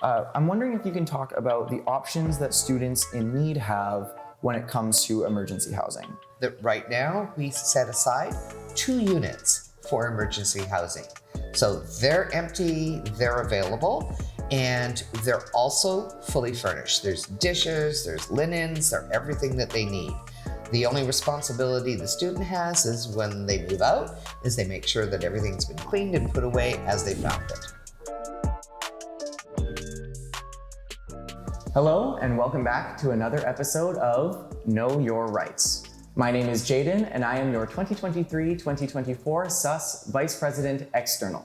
I'm wondering if you can talk about the options that students in need have when it comes to emergency housing. That right now we set aside 2 units for emergency housing. So they're empty, they're available, and they're also fully furnished. There's dishes, there's linens, there's everything that they need. The only responsibility the student has is when they move out, is they make sure that everything's been cleaned and put away as they found it. Hello, and welcome back to another episode of Know Your Rights. My name is Jaden, and I am your 2023-2024 SUS Vice President External.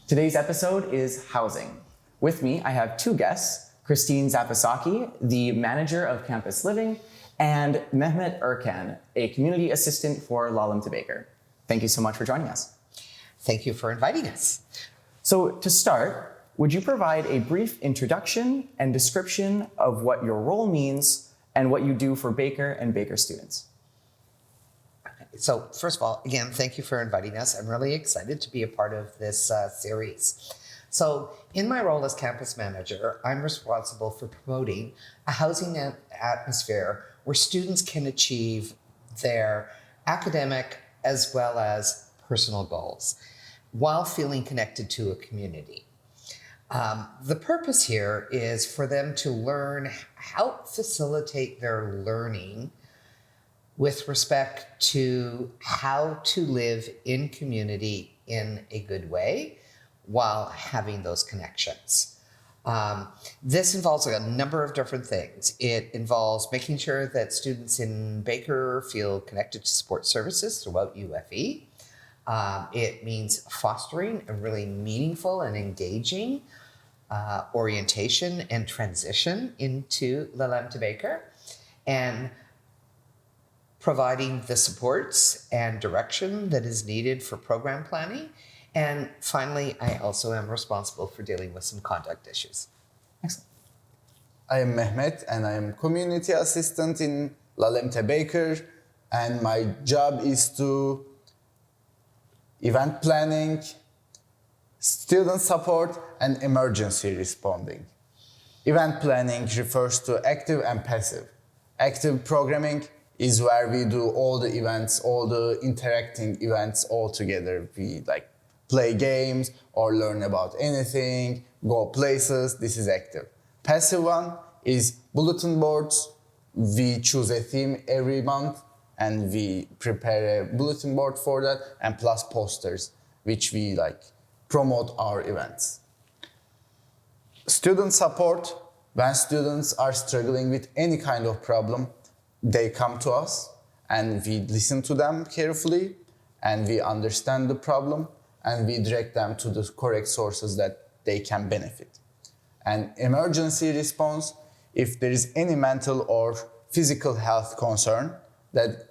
Today's episode is housing. With me, I have 2 guests, Christine Zapisocki, the Manager of Campus Living, and Mehmet Ercan, a Community Assistant for Lalem to Baker. Thank you so much for joining us. Thank you for inviting us. So to start, would you provide a brief introduction and description of what your role means and what you do for Baker and Baker students? So first of all, again, thank you for inviting us. I'm really excited to be a part of this series. So in my role as campus manager, I'm responsible for promoting a housing atmosphere where students can achieve their academic as well as personal goals while feeling connected to a community. The purpose here is for them to learn how to facilitate their learning with respect to how to live in community in a good way while having those connections. This involves a number of different things. It involves making sure that students in Baker feel connected to support services throughout UFV. It means fostering a really meaningful and engaging orientation and transition into Lalem to Baker, and providing the supports and direction that is needed for program planning. And finally, I also am responsible for dealing with some conduct issues. Excellent. I am Mehmet, and I am Community Assistant in Lalem to Baker, and my job is to event planning, student support, and emergency responding. Event planning refers to active and passive. Active programming is where we do all the events, all the interacting events all together. We play games or learn about anything, go places. This is active. Passive one is bulletin boards. We choose a theme every month and we prepare a bulletin board for that, and plus posters, which we promote our events. Student support, when students are struggling with any kind of problem, they come to us and we listen to them carefully and we understand the problem and we direct them to the correct sources that they can benefit. And emergency response, if there is any mental or physical health concern that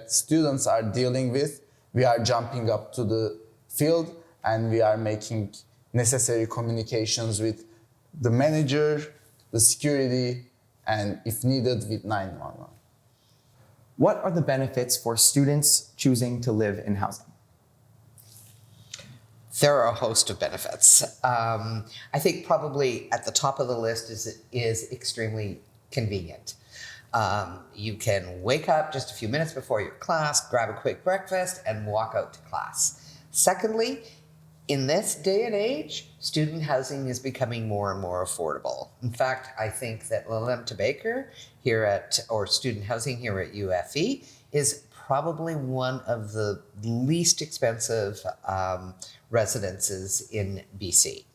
students are dealing with, we are jumping up to the field and we are making necessary communications with the manager, the security, and if needed, with 911. What are the benefits for students choosing to live in housing? There are a host of benefits. I think probably at the top of the list is extremely convenient. You can wake up just a few minutes before your class, grab a quick breakfast, and walk out to class. Secondly, in this day and age, student housing is becoming more and more affordable. In fact, I think that Lalem to Baker student housing here at UFV is probably one of the least expensive residences in BC.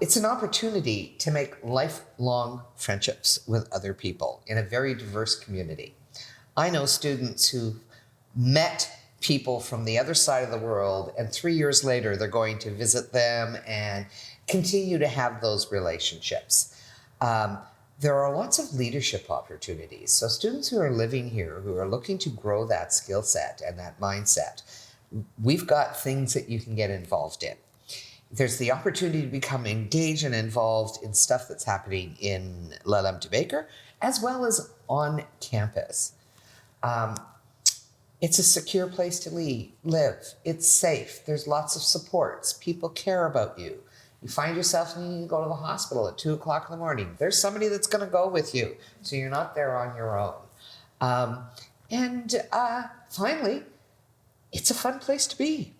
It's an opportunity to make lifelong friendships with other people in a very diverse community. I know students who met people from the other side of the world, and 3 years later, they're going to visit them and continue to have those relationships. There are lots of leadership opportunities. So students who are living here, who are looking to grow that skill set and that mindset, we've got things that you can get involved in. There's the opportunity to become engaged and involved in stuff that's happening in Lalem to Baker, as well as on campus. It's a secure place to live. It's safe. There's lots of supports. People care about you. You find yourself needing to go to the hospital at 2 o'clock in the morning. There's somebody that's going to go with you, so you're not there on your own. Finally, it's a fun place to be.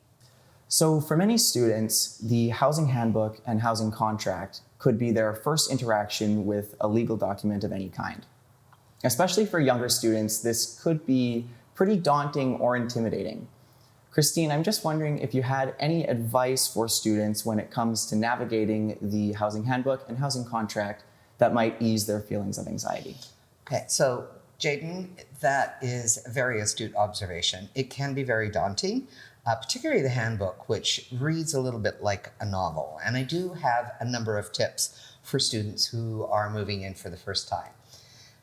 So for many students, the housing handbook and housing contract could be their first interaction with a legal document of any kind. Especially for younger students, this could be pretty daunting or intimidating. Christine, I'm just wondering if you had any advice for students when it comes to navigating the housing handbook and housing contract that might ease their feelings of anxiety. Okay, so Jaden, that is a very astute observation. It can be very daunting, particularly the handbook, which reads a little bit like a novel. And I do have a number of tips for students who are moving in for the first time.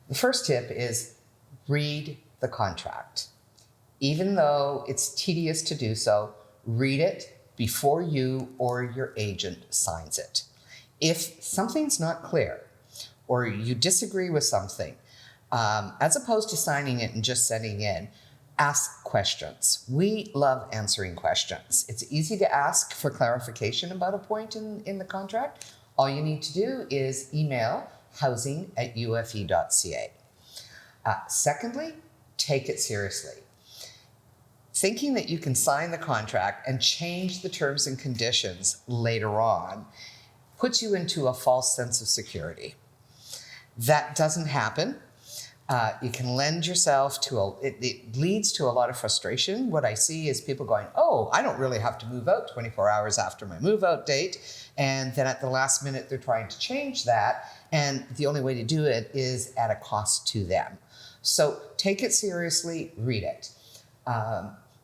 The first tip is read the contract. Even though it's tedious to do so, read it before you or your agent signs it. If something's not clear or you disagree with something, as opposed to signing it and just sending in, ask questions. We love answering questions. It's easy to ask for clarification about a point in the contract. All you need to do is email housing@ufv.ca. Secondly, take it seriously. Thinking that you can sign the contract and change the terms and conditions later on puts you into a false sense of security. That doesn't happen. You can lend yourself to it leads to a lot of frustration. What I see is people going, oh, I don't really have to move out 24 hours after my move out date. And then at the last minute, they're trying to change that. And the only way to do it is at a cost to them. So take it seriously, read it.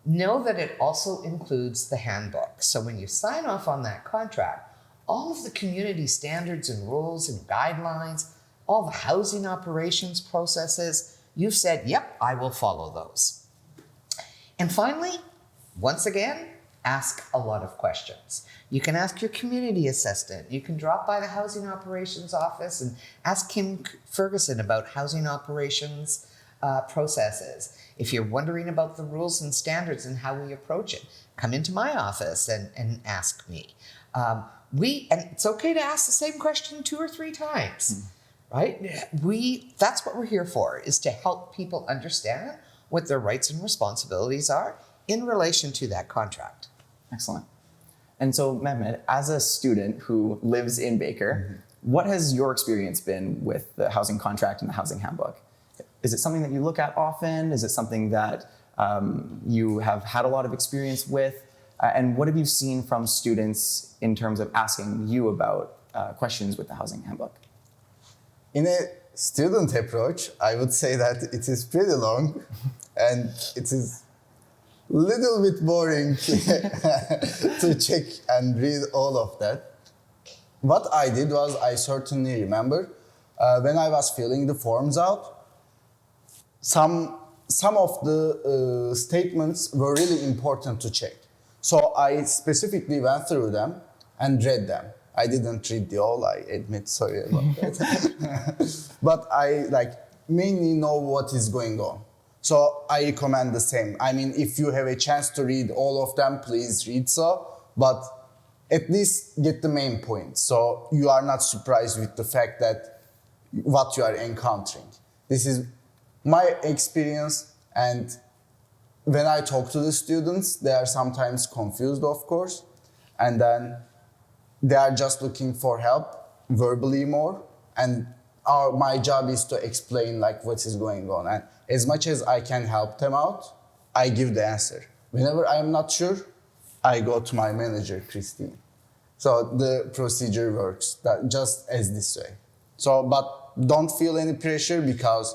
Know that it also includes the handbook. So when you sign off on that contract, all of the community standards and rules and guidelines, all the housing operations processes, you've said, yep, I will follow those. And finally, once again, ask a lot of questions. You can ask your community assistant. You can drop by the housing operations office and ask Kim Ferguson about housing operations processes. If you're wondering about the rules and standards and how we approach it, come into my office and ask me. And it's okay to ask the same question 2 or 3 times, right? That's what we're here for, is to help people understand what their rights and responsibilities are in relation to that contract. Excellent. And so, Mehmet, as a student who lives in Baker, what has your experience been with the housing contract and the housing handbook? Is it something that you look at often? Is it something that you have had a lot of experience with? And what have you seen from students in terms of asking you about questions with the housing handbook? In a student approach, I would say that it is pretty long and it is a little bit boring to check and read all of that. What I did was, I certainly remember when I was filling the forms out, some of the statements were really important to check. So I specifically went through them and read them. I didn't read the all, I admit, sorry about that. But I mainly know what is going on. So I recommend the same. I mean, if you have a chance to read all of them, please read so, but at least get the main point. So you are not surprised with the fact that what you are encountering. This is my experience, and when I talk to the students, they are sometimes confused, of course, and then they are just looking for help verbally more, and my job is to explain what is going on, and as much as I can help them out, I give the answer. Whenever I am not sure, I go to my manager, Christine. So the procedure works just as this way. So, but don't feel any pressure, because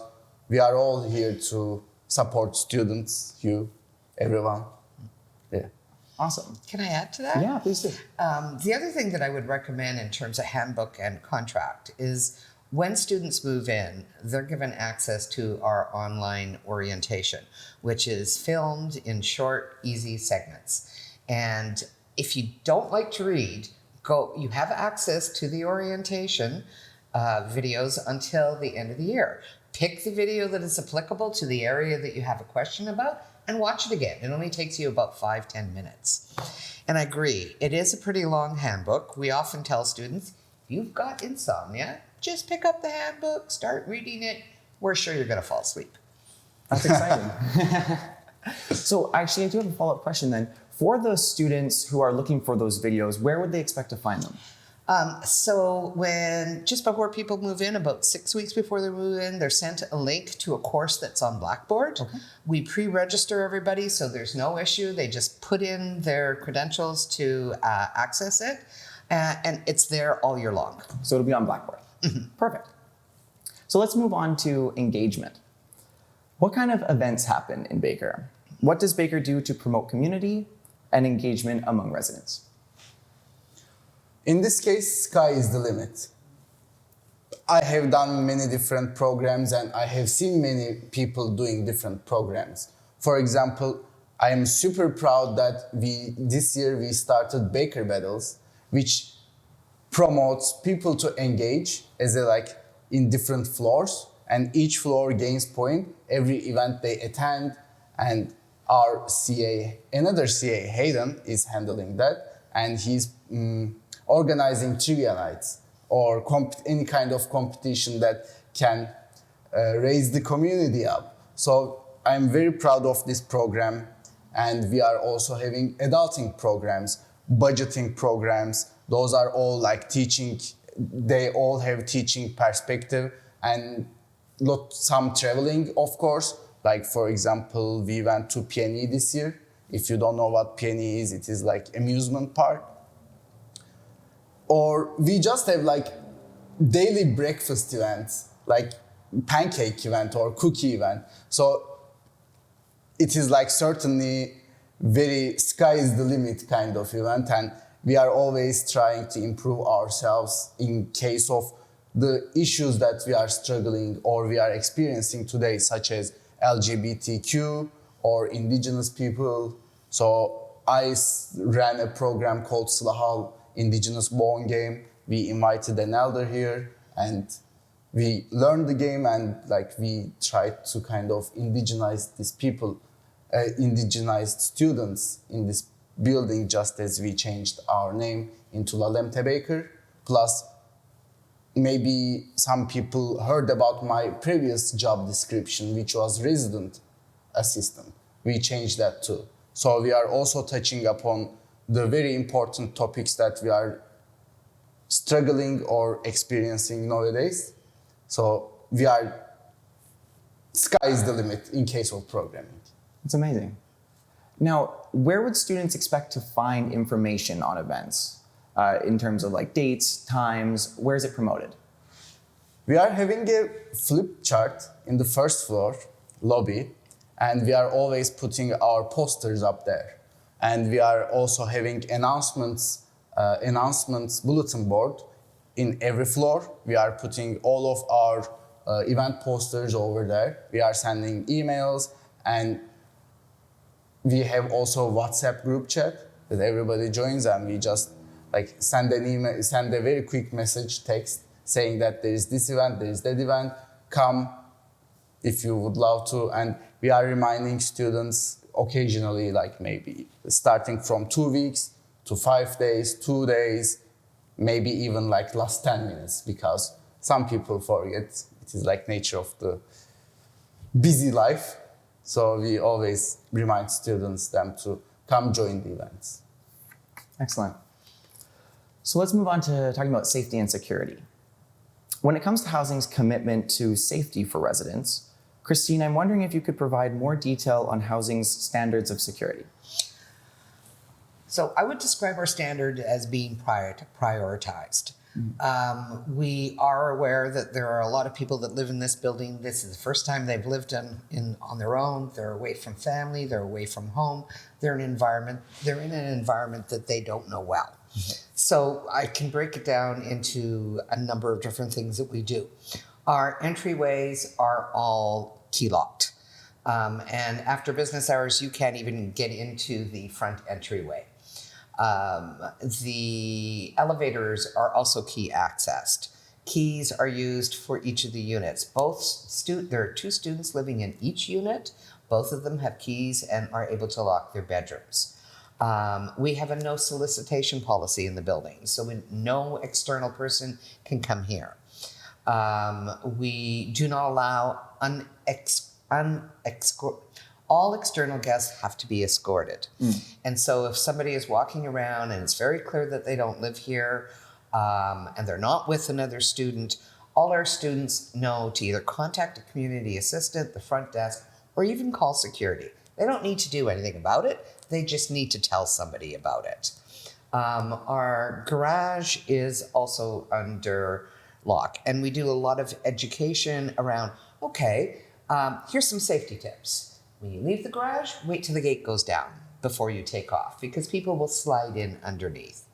we are all here to support students, you, everyone. Yeah. Awesome. Can I add to that? Yeah, please do. The other thing that I would recommend in terms of handbook and contract is when students move in, they're given access to our online orientation, which is filmed in short, easy segments. And if you don't like to read, you have access to the orientation videos until the end of the year. Pick the video that is applicable to the area that you have a question about and watch it again. It only takes you about 5-10 minutes. And I agree, it is a pretty long handbook. We often tell students, if you've got insomnia, just pick up the handbook, start reading it. We're sure you're going to fall asleep. That's exciting. So actually, I do have a follow-up question then. For those students who are looking for those videos, where would they expect to find them? So just before people move in, about 6 weeks before they move in, they're sent a link to a course that's on Blackboard. Okay. We pre-register everybody, so there's no issue. They just put in their credentials to access it, and it's there all year long. So it'll be on Blackboard. Mm-hmm. Perfect. So let's move on to engagement. What kind of events happen in Baker? What does Baker do to promote community and engagement among residents? In this case, sky is the limit. I have done many different programs and I have seen many people doing different programs. For example, I am super proud that this year we started Baker Battles, which promotes people to engage in different floors, and each floor gains point every event they attend, and our CA, another CA, Hayden, is handling that, and he's organizing trivia nights or any kind of competition that can raise the community up. So I'm very proud of this program, and we are also having adulting programs, budgeting programs. Those are all like teaching, they all have teaching perspective, and some traveling, of course. Like, for example, we went to PNE this year. If you don't know what PNE is, it is like amusement park. Or we just have like daily breakfast events, like pancake event or cookie event. So it is like certainly very sky is the limit kind of event, and we are always trying to improve ourselves in case of the issues that we are struggling or we are experiencing today, such as LGBTQ or indigenous people. So I ran a program called Slahal, Indigenous Bone Game. We invited an elder here and we learned the game, and we tried to kind of indigenize these people, indigenized students in this building, just as we changed our name into Lalemte Baker. Plus, maybe some people heard about my previous job description, which was resident assistant. We changed that too. So we are also touching upon the very important topics that we are struggling or experiencing nowadays. So sky is the limit in case of programming. It's amazing. Now, where would students expect to find information on events in terms of like dates, times? Where is it promoted? We are having a flip chart in the first floor lobby, and we are always putting our posters up there. And we are also having announcements bulletin board in every floor. We are putting all of our event posters over there. We are sending emails, and we have also WhatsApp group chat that everybody joins, and we just send an email, send a very quick message, text, saying that there is this event, there is that event, come if you would love to. And we are reminding students occasionally, maybe starting from 2 weeks to 5 days, 2 days, maybe even last 10 minutes, because some people forget. It is nature of the busy life. So we always remind students them to come join the events. Excellent. So let's move on to talking about safety and security. When it comes to housing's commitment to safety for residents, Christine, I'm wondering if you could provide more detail on housing's standards of security. So I would describe our standard as being prioritized. We are aware that there are a lot of people that live in this building. This is the first time they've lived on their own. They're away from family. They're away from home. They're in an environment that they don't know well. So I can break it down into a number of different things that we do. Our entryways are all key locked. And after business hours, you can't even get into the front entryway. The elevators are also key accessed. Keys are used for each of the units. There are 2 students living in each unit. Both of them have keys and are able to lock their bedrooms. We have a no solicitation policy in the building, so no external person can come here. We do not allow all external guests have to be escorted. And so if somebody is walking around and it's very clear that they don't live here and they're not with another student, all our students know to either contact a community assistant, the front desk, or even call security. They don't need to do anything about it. They just need to tell somebody about it. Our garage is also under lock, and we do a lot of education around, okay, here's some safety tips. When you leave the garage, wait till the gate goes down before you take off, because people will slide in underneath.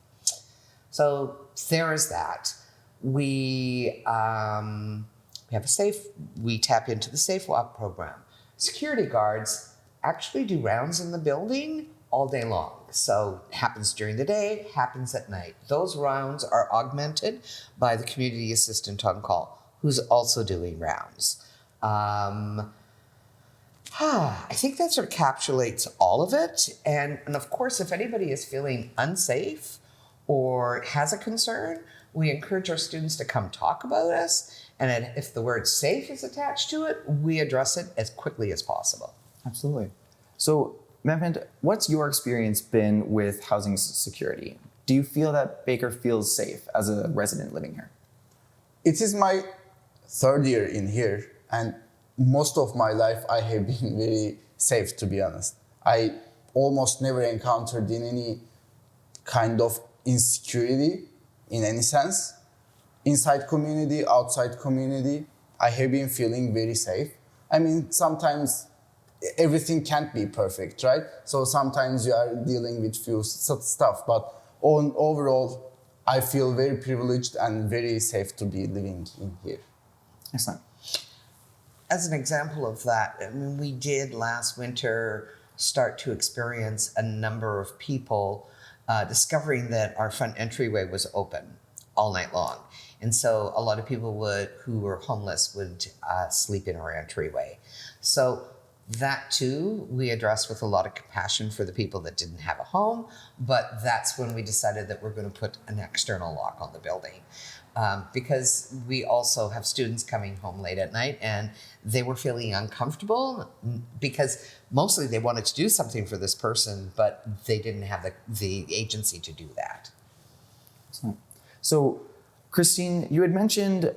So there is that. We have a safe, we tap into the Safe Walk program. Security guards actually do rounds in the building all day long. So it happens during the day, happens at night. Those rounds are augmented by the community assistant on call, who's also doing rounds. I think that sort of encapsulates all of it. And of course, if anybody is feeling unsafe or has a concern, we encourage our students to come talk about us. And if the word safe is attached to it, we address it as quickly as possible. Absolutely. So, Mehmet, what's your experience been with housing security? Do you feel that Baker feels safe as a resident living here? It is my third year in here, and most of my life I have been very safe, to be honest. I almost never encountered in any kind of insecurity in any sense. Inside community, outside community, I have been feeling very safe. I mean, sometimes everything can't be perfect, right? So sometimes you are dealing with few stuff, but overall, I feel very privileged and very safe to be living in here. Excellent. As an example of that, I mean, we did last winter start to experience a number of people discovering that our front entryway was open all night long. And so a lot of people who were homeless would sleep in our entryway. So that too, we addressed with a lot of compassion for the people that didn't have a home, but that's when we decided that we're going to put an external lock on the building. Because we also have students coming home late at night and they were feeling uncomfortable because mostly they wanted to do something for this person, but they didn't have the agency to do that. So, Christine, you had mentioned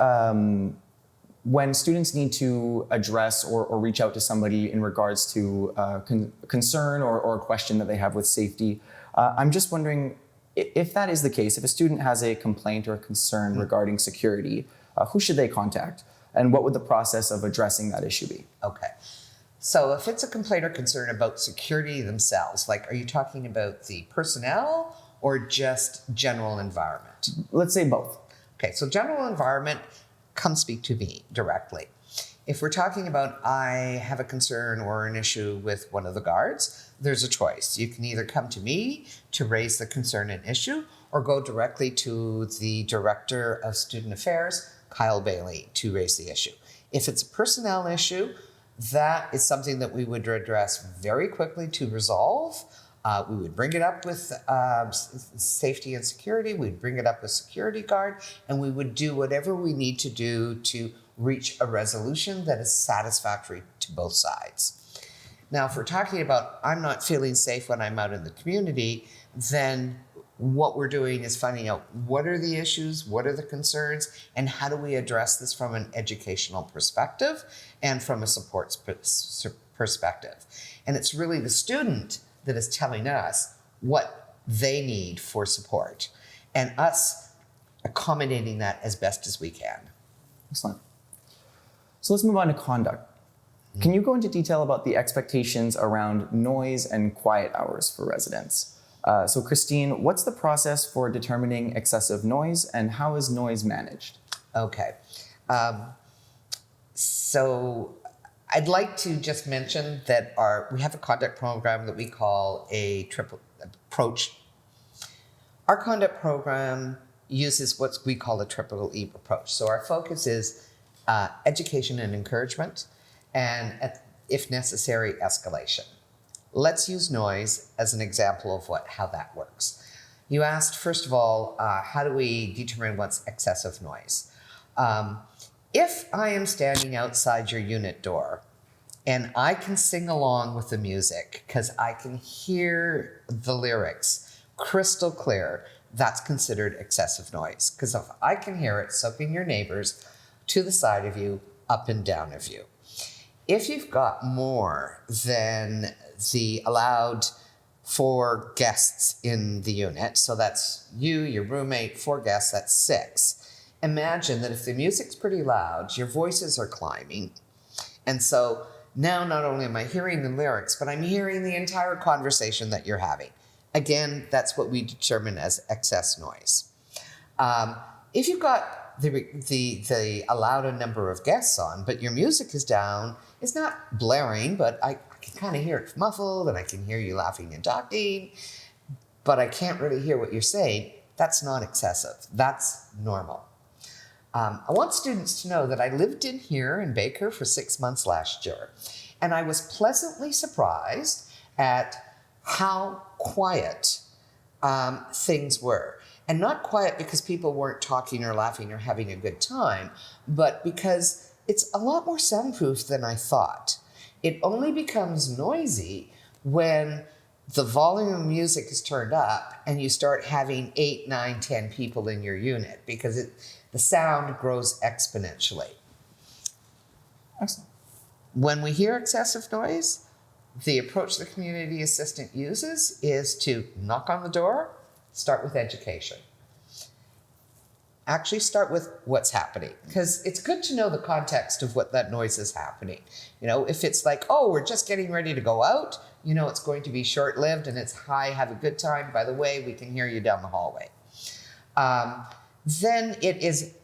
when students need to address or reach out to somebody in regards to concern or a question that they have with safety. I'm just wondering if that is the case, if a student has a complaint or a concern regarding security, who should they contact? And what would the process of addressing that issue be? Okay. So if it's a complaint or concern about security themselves, like are you talking about the personnel or just general environment? Let's say both. Okay, so general environment, come speak to me directly. If we're talking about I have a concern or an issue with one of the guards, there's a choice. You can either come to me to raise the concern and issue or go directly to the Director of Student Affairs, Kyle Bailey, to raise the issue. If it's a personnel issue, that is something that we would address very quickly to resolve. We would bring it up with safety and security. We'd bring it up with security guard, and we would do whatever we need to do to reach a resolution that is satisfactory to both sides. Now, if we're talking about I'm not feeling safe when I'm out in the community, then what we're doing is finding out what are the issues, what are the concerns, and how do we address this from an educational perspective and from a support perspective. And it's really the student that is telling us what they need for support and us accommodating that as best as we can. Excellent. So let's move on to conduct. Can you go into detail about the expectations around noise and quiet hours for residents? So Christine, what's the process for determining excessive noise and how is noise managed? Okay. So I'd like to just mention that we have a conduct program that we call a triple approach. Our conduct program uses what we call a triple E approach. So our focus is education and encouragement. And if necessary, escalation. Let's use noise as an example of how that works. You asked, first of all, how do we determine what's excessive noise? If I am standing outside your unit door and I can sing along with the music because I can hear the lyrics crystal clear, that's considered excessive noise. Because if I can hear it, so can your neighbors to the side of you, up and down of you. If you've got more than the allowed 4 guests in the unit, so that's you, your roommate, 4 guests, that's 6. Imagine that if the music's pretty loud, your voices are climbing. And so now not only am I hearing the lyrics, but I'm hearing the entire conversation that you're having. Again, that's what we determine as excess noise. If you've got the allowed number of guests on, but your music is down, it's not blaring, but I can kind of hear it muffled and I can hear you laughing and talking, but I can't really hear what you're saying, that's not excessive. That's normal. I want students to know that I lived in here in Baker for 6 months last year, and I was pleasantly surprised at how quiet things were. And not quiet because people weren't talking or laughing or having a good time, but because it's a lot more soundproof than I thought. It only becomes noisy when the volume of music is turned up and you start having 8, 9, 10 people in your unit because the sound grows exponentially. Excellent. When we hear excessive noise, the approach the community assistant uses is to knock on the door, start with education. Actually start with what's happening, because it's good to know the context of what that noise is happening. You know, if it's like, oh, we're just getting ready to go out, you know it's going to be short-lived and it's hi, have a good time. By the way, we can hear you down the hallway. Then it is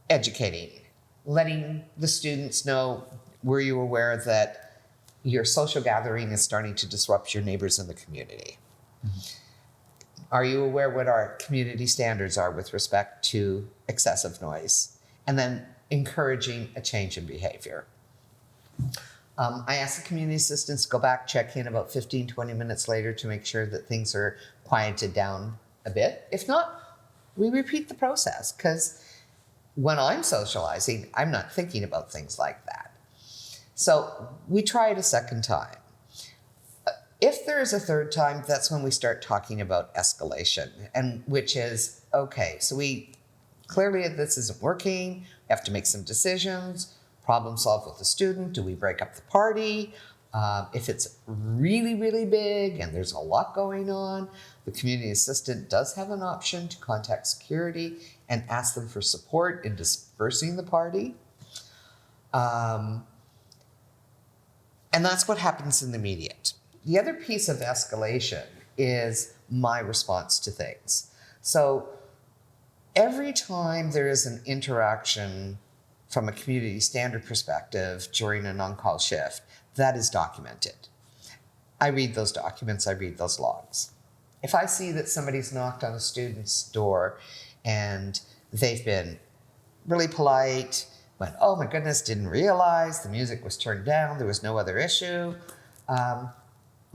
educating, letting the students know, were you aware that your social gathering is starting to disrupt your neighbors in the community? Mm-hmm. Are you aware what our community standards are with respect to excessive noise? And then encouraging a change in behavior. I ask the community assistants to go back, check in about 15, 20 minutes later to make sure that things are quieted down a bit. If not, we repeat the process, because when I'm socializing, I'm not thinking about things like that. So we try it a second time. If there is a third time, that's when we start talking about escalation, and which is, okay, so we clearly this isn't working, we have to make some decisions, problem solve with the student, do we break up the party? If it's really, really big and there's a lot going on, the community assistant does have an option to contact security and ask them for support in dispersing the party. And that's what happens in the immediate. The other piece of escalation is my response to things. So every time there is an interaction from a community standard perspective during an on-call shift, that is documented. I read those documents, I read those logs. If I see that somebody's knocked on a student's door and they've been really polite, went, oh my goodness, didn't realize the music was turned down, there was no other issue,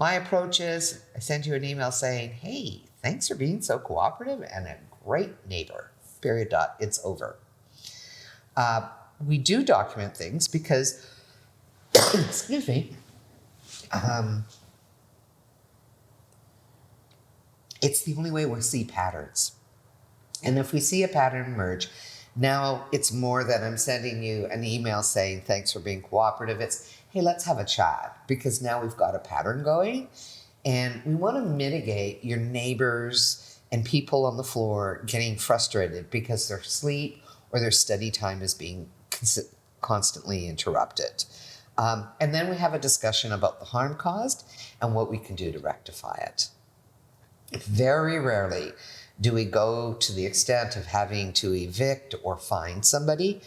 my approach is I send you an email saying, hey, thanks for being so cooperative and a great neighbor, period, dot, it's over. We do document things because, excuse me, it's the only way we'll see patterns. And if we see a pattern emerge, now it's more than I'm sending you an email saying, thanks for being cooperative. It's, hey, let's have a chat, because now we've got a pattern going and we want to mitigate your neighbors and people on the floor getting frustrated because their sleep or their study time is being constantly interrupted. And then we have a discussion about the harm caused and what we can do to rectify it. Very rarely do we go to the extent of having to evict or fine somebody.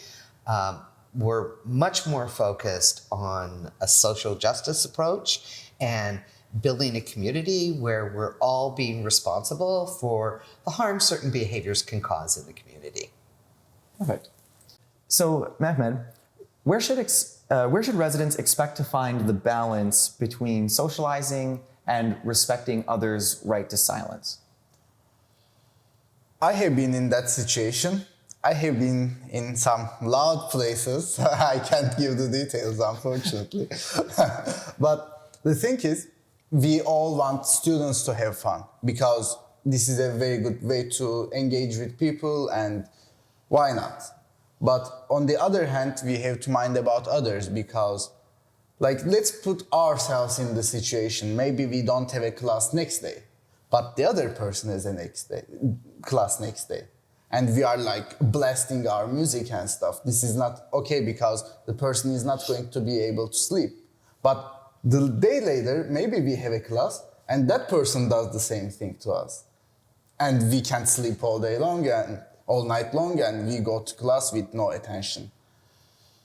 We're much more focused on a social justice approach and building a community where we're all being responsible for the harm certain behaviors can cause in the community. Perfect. So, Mehmet, where should where should residents expect to find the balance between socializing and respecting others' right to silence? I have been in that situation. I have been in some loud places. I can't give the details, unfortunately. But the thing is, we all want students to have fun because this is a very good way to engage with people, and why not? But on the other hand, we have to mind about others because, like, let's put ourselves in the situation. Maybe we don't have a class next day, but the other person has a class next day. And we are like blasting our music and stuff. This is not okay because the person is not going to be able to sleep. But the day later, maybe we have a class and that person does the same thing to us. And we can't sleep all day long and all night long, and we go to class with no attention.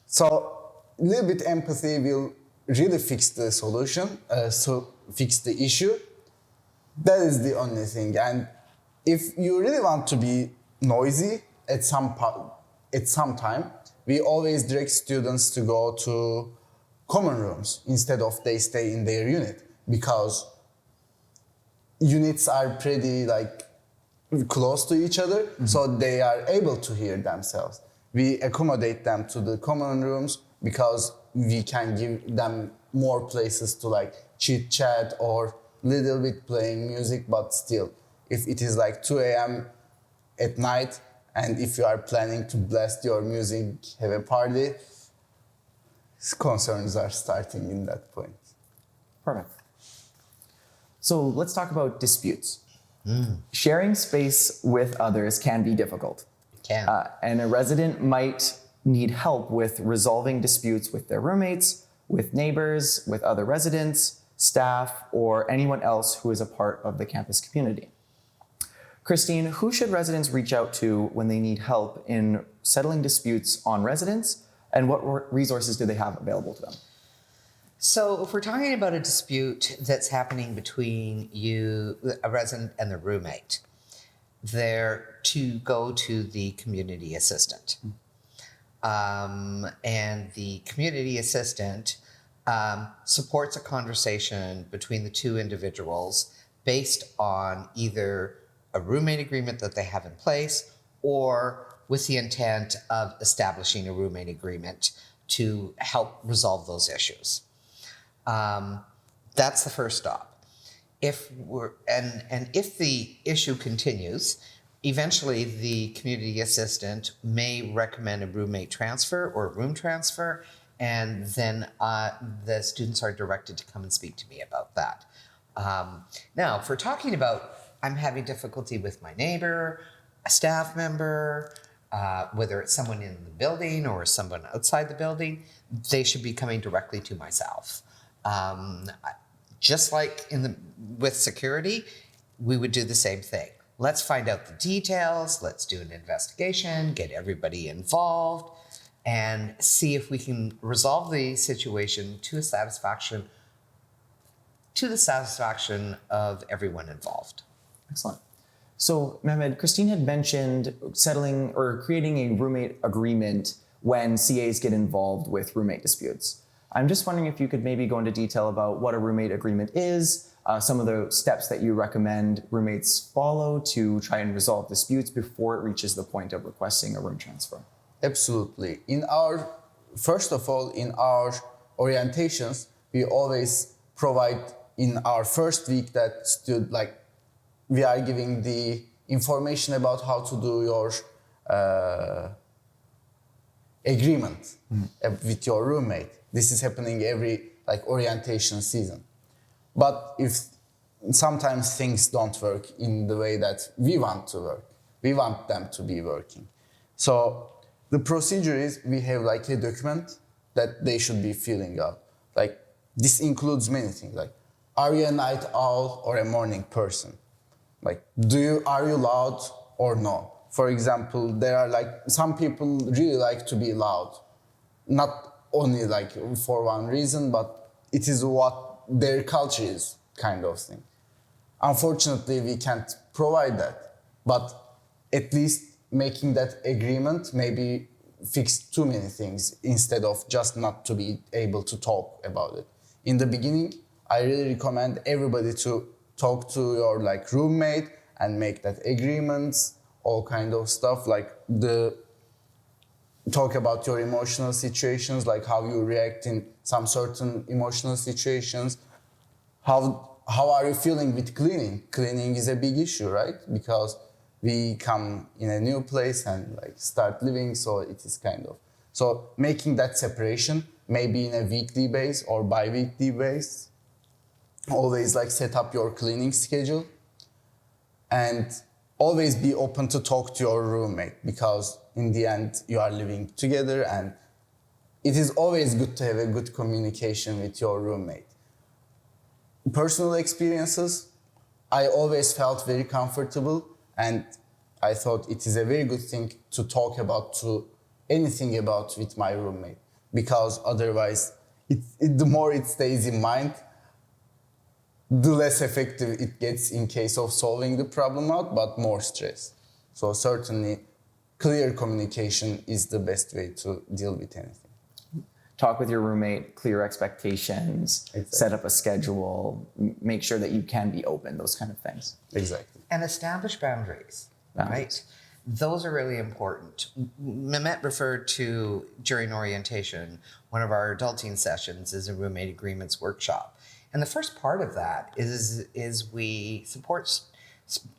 So a little bit empathy will really fix the solution, fix the issue. That is the only thing. And if you really want to be noisy at some time, we always direct students to go to common rooms instead of they stay in their unit, because units are pretty like close to each other, so they are able to hear themselves. We accommodate them to the common rooms because we can give them more places to like chit chat or little bit playing music, but still, if it is like 2 a.m. at night, and if you are planning to blast your music, have a party, concerns are starting in that point. Perfect. So let's talk about disputes. Sharing space with others can be difficult. And a resident might need help with resolving disputes with their roommates, with neighbors, with other residents, staff, or anyone else who is a part of the campus community. Christine, who should residents reach out to when they need help in settling disputes on residents, and what resources do they have available to them? So if we're talking about a dispute that's happening between you, a resident, and the roommate, they're to go to the community assistant. And the community assistant supports a conversation between the two individuals based on either a roommate agreement that they have in place or with the intent of establishing a roommate agreement to help resolve those issues. That's the first stop. If the issue continues, eventually the community assistant may recommend a roommate transfer or a room transfer, and then the students are directed to come and speak to me about that. Now, if we're talking about I'm having difficulty with my neighbor, a staff member, whether it's someone in the building or someone outside the building, they should be coming directly to myself. Just like with security, we would do the same thing. Let's find out the details, let's do an investigation, get everybody involved, and see if we can resolve the situation to the satisfaction of everyone involved. Excellent. So, Mehmet, Christine had mentioned settling or creating a roommate agreement when CAs get involved with roommate disputes. I'm just wondering if you could maybe go into detail about what a roommate agreement is, some of the steps that you recommend roommates follow to try and resolve disputes before it reaches the point of requesting a room transfer. Absolutely. First of all, in our orientations, we always provide in our first week that we are giving the information about how to do your agreement with your roommate. This is happening every orientation season. But if sometimes things don't work in the way that we want to work, we want them to be working. So the procedure is we have a document that they should be filling out. This includes many things, are you a night owl or a morning person? Are you loud or no? For example, there are some people really like to be loud, not only for one reason, but it is what their culture is, kind of thing. Unfortunately, we can't provide that, but at least making that agreement maybe fix too many things instead of just not to be able to talk about it. In the beginning, I really recommend everybody to talk to your like roommate and make that agreements, all kind of stuff, like talk about your emotional situations, like how you react in some certain emotional situations. How are you feeling with cleaning? Cleaning is a big issue, right? Because we come in a new place and like start living, so it is kind of. So making that separation, maybe in a weekly base or bi-weekly base, always like set up your cleaning schedule and always be open to talk to your roommate, because in the end you are living together and it is always good to have a good communication with your roommate. Personal experiences, I always felt very comfortable and I thought it is a very good thing to talk about to anything about with my roommate, because otherwise the more it stays in mind, the less effective it gets in case of solving the problem out, but more stress. So certainly clear communication is the best way to deal with anything. Talk with your roommate, clear expectations, Exactly. Set up a schedule, make sure that you can be open, those kind of things. Exactly. And establish boundaries, right? Those are really important. Mehmet referred to, during orientation, one of our adulting sessions is a roommate agreements workshop. And the first part of that is we support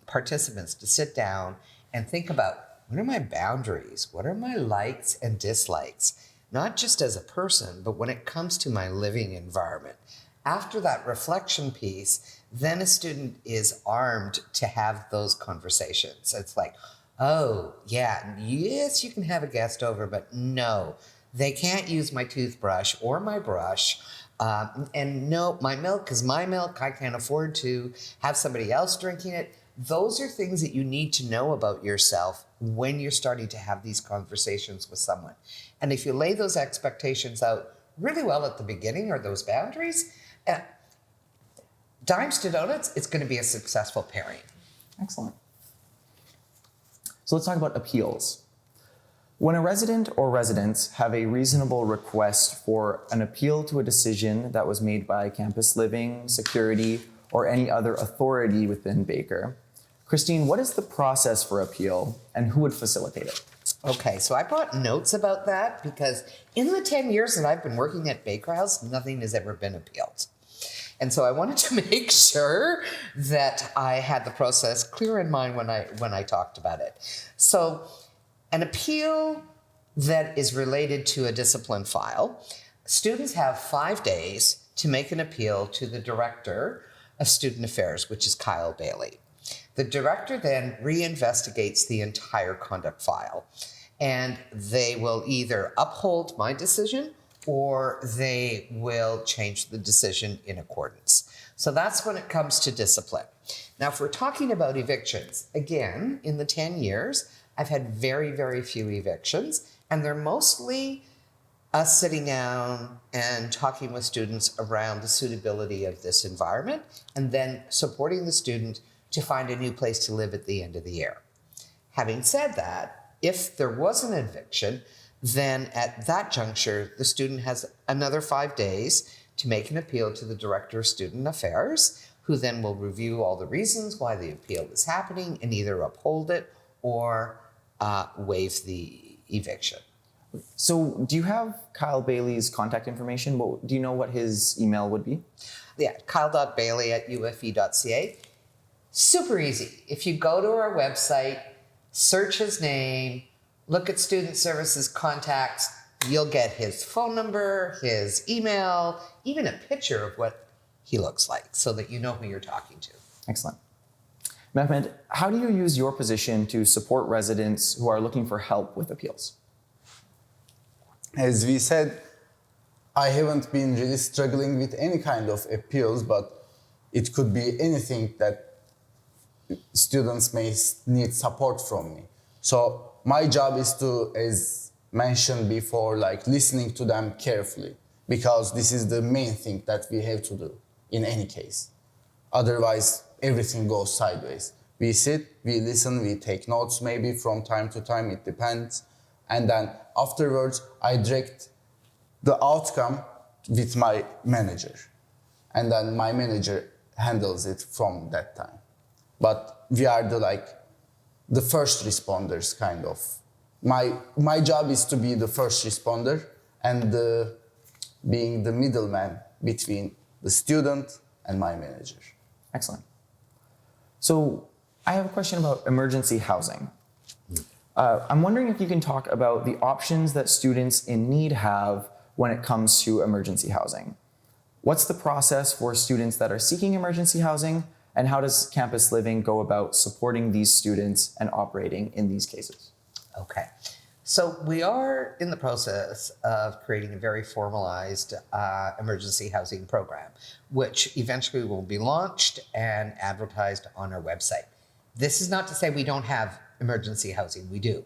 participants to sit down and think about, what are my boundaries? What are my likes and dislikes? Not just as a person, but when it comes to my living environment. After that reflection piece, then a student is armed to have those conversations. It's like, oh, yeah, yes, you can have a guest over, but no, they can't use my toothbrush or my brush. And no, my milk is my milk. I can't afford to have somebody else drinking it. Those are things that you need to know about yourself when you're starting to have these conversations with someone. And if you lay those expectations out really well at the beginning, or those boundaries, dimes to donuts, it's going to be a successful pairing. Excellent. So let's talk about appeals. When a resident or residents have a reasonable request for an appeal to a decision that was made by campus living, security, or any other authority within Baker, Christine, what is the process for appeal and who would facilitate it? Okay, so I brought notes about that because in the 10 years that I've been working at Baker House, nothing has ever been appealed. And so I wanted to make sure that I had the process clear in mind when I talked about it. So an appeal that is related to a discipline file, students have 5 days to make an appeal to the Director of Student Affairs, which is Kyle Bailey. The director then reinvestigates the entire conduct file, and they will either uphold my decision or they will change the decision in accordance. So that's when it comes to discipline. Now, if we're talking about evictions, again, in the 10 years, I've had very, very few evictions, and they're mostly us sitting down and talking with students around the suitability of this environment, and then supporting the student to find a new place to live at the end of the year. Having said that, if there was an eviction, then at that juncture, the student has another 5 days to make an appeal to the Director of Student Affairs, who then will review all the reasons why the appeal is happening and either uphold it or waive the eviction. So do you have Kyle Bailey's contact information? Do you know what his email would be? Yeah, kyle.bailey@ufv.ca. Super easy. If you go to our website, search his name, look at Student Services contacts, you'll get his phone number, his email, even a picture of what he looks like so that you know who you're talking to. Excellent. Mehmet, how do you use your position to support residents who are looking for help with appeals? As we said, I haven't been really struggling with any kind of appeals, but it could be anything that students may need support from me. So my job is to, as mentioned before, like listening to them carefully, because this is the main thing that we have to do in any case. Otherwise, everything goes sideways. We sit, we listen, we take notes maybe from time to time, it depends. and then afterwards I direct the outcome with my manager, and then my manager handles it from that time. But we are the first responders, kind of. My job is to be the first responder and being the middleman between the student and my manager. Excellent. So I have a question about emergency housing. I'm wondering if you can talk about the options that students in need have when it comes to emergency housing. What's the process for students that are seeking emergency housing, and how does campus living go about supporting these students and operating in these cases? Okay. So we are in the process of creating a very formalized emergency housing program, which eventually will be launched and advertised on our website. This is not to say we don't have emergency housing, we do.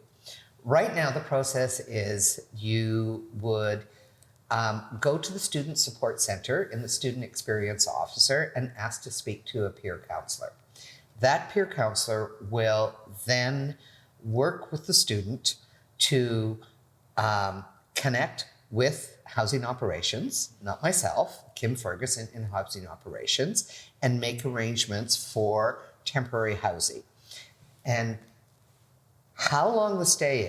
Right now, the process is you would go to the Student Support Center and the Student Experience Officer and ask to speak to a peer counselor. That peer counselor will then work with the student to connect with housing operations, not myself, Kim Ferguson in housing operations, and make arrangements for temporary housing. And how long the stay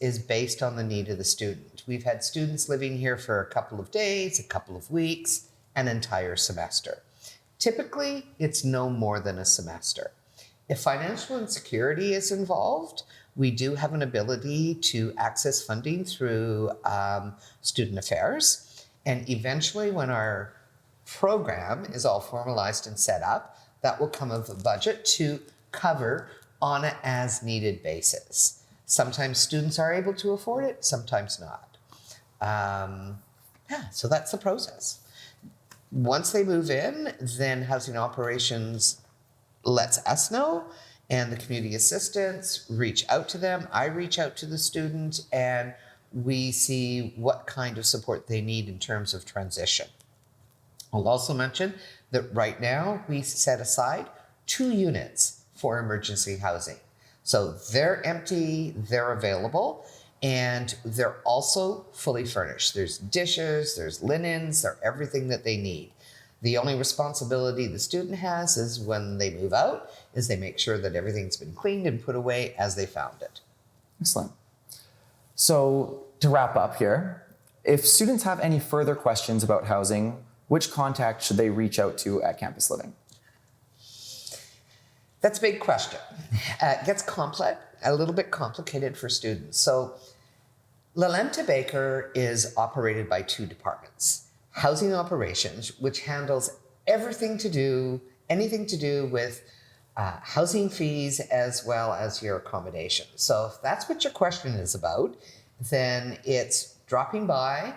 is based on the need of the student. We've had students living here for a couple of days, a couple of weeks, an entire semester. Typically, it's no more than a semester. If financial insecurity is involved, we do have an ability to access funding through student affairs. And eventually, when our program is all formalized and set up, that will come of a budget to cover on an as-needed basis. Sometimes students are able to afford it, sometimes not. So that's the process. Once they move in, then housing operations lets us know, and the community assistants reach out to them. I reach out to the student, and we see what kind of support they need in terms of transition. I'll also mention that right now we set aside 2 units for emergency housing. So they're empty, they're available, and they're also fully furnished. There's dishes, there's linens, there's everything that they need. The only responsibility the student has is when they move out, is they make sure that everything's been cleaned and put away as they found it. Excellent. So to wrap up here, if students have any further questions about housing, which contact should they reach out to at Campus Living? That's a big question. It gets a little bit complicated for students. So Lalente Baker is operated by 2 departments. Housing operations, which handles anything to do with housing fees as well as your accommodation. So if that's what your question is about, then it's dropping by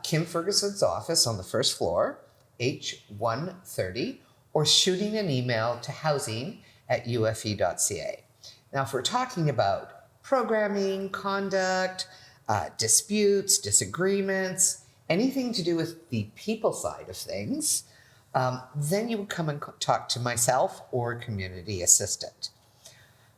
Kim Ferguson's office on the 1st floor, H130, or shooting an email to housing@ufv.ca. Now, if we're talking about programming, conduct, disputes, disagreements, anything to do with the people side of things, then you would come and talk to myself or community assistant.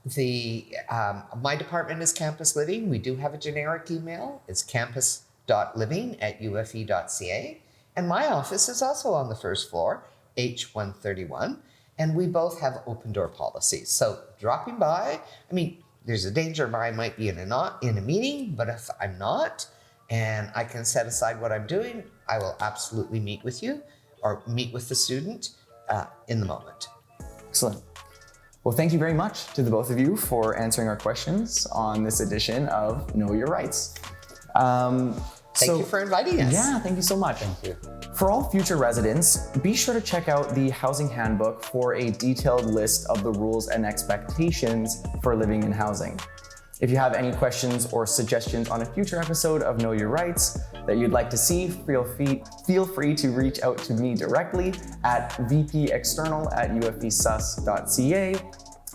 My department is Campus Living. We do have a generic email. It's campus.living@ufv.ca. And my office is also on the 1st floor, H131. And we both have open door policies. So dropping by, there's a danger I might be in a meeting, but if I'm not, and I can set aside what I'm doing, I will absolutely meet with you or meet with the student in the moment. Excellent. Well, thank you very much to the both of you for answering our questions on this edition of Know Your Rights. Thank you for inviting us. Yeah, thank you so much. Thank you. For all future residents, be sure to check out the Housing Handbook for a detailed list of the rules and expectations for living in housing. If you have any questions or suggestions on a future episode of Know Your Rights that you'd like to see, feel free to reach out to me directly at vpexternal@ufvsus.ca,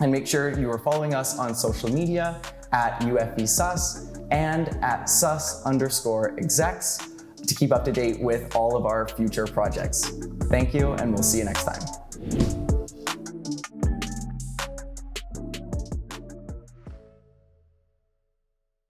and make sure you are following us on social media at UFVSUS and at sus_execs to keep up to date with all of our future projects. Thank you, and we'll see you next time.